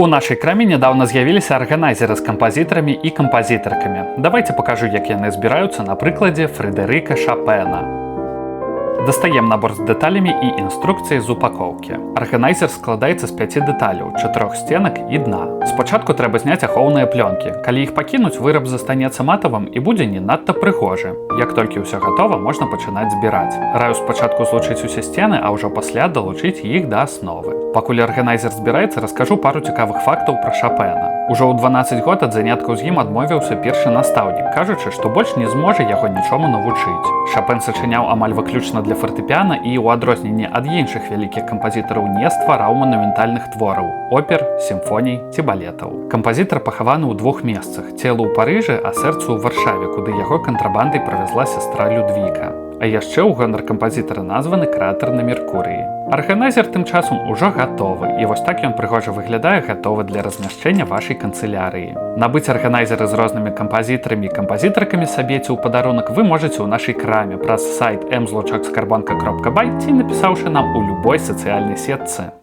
У нашай краме нядаўна з'явіліся арганайзеры з кампазітарамі і кампазітаркамі. Давайте покажу, як яны збіраюцца на прыкладзе Фрэдэрыка Шопена. Дастаем набор з дэталямі і інструкцыяй з упакоўкі. Арганайзер складаецца з 5 дэталяў, 4 сценак і дна. Спачатку трэба зняць ахоўныя плёнкі. Калі іх пакінуць, выраб застанецца матавым і будзе не надта прыгожы. Як толькі ўсё гатова, можна пачынаць збіраць. Раю спачатку злучыць усе сцены, а ўжо пасля далучыць іх да асновы. Пакуль арганайзер збіраецца, раскажу пару цікавых фактаў пра Шопена. Ужо ў 12 год ад заняткаў з ім адмовіўся першы настаўнік, кажучы, што больш не зможа яго нічому навучыць. Шопен сачыняў амаль выключна для фартэпіяна і, у адрозненне ад іншых вялікіх кампазітараў, не ствараў манументальных твораў – опер, сімфоній ці балетаў. Кампазітар пахаваны ў двух месцах – цела ў Парыжы, а сэрцу ў Варшаве, куды яго кантрабандай правязла сястра Людвіка. А яшчэ ў гонар кампазітара названы кратар на Меркурыі. Арганайзер тым часам ужо гатовы, і вось так ён прыгожа выглядае, гатовы для размяшчэння вашай канцылярыі. Набыць арганайзеры з рознымі кампазітарамі і кампазітаркамі сабе ці ў падарунак вы можаце ў нашай краме праз сайт mzlochokskarbonka.by ці напісаўшы нам у любой сацыяльнай сетцы.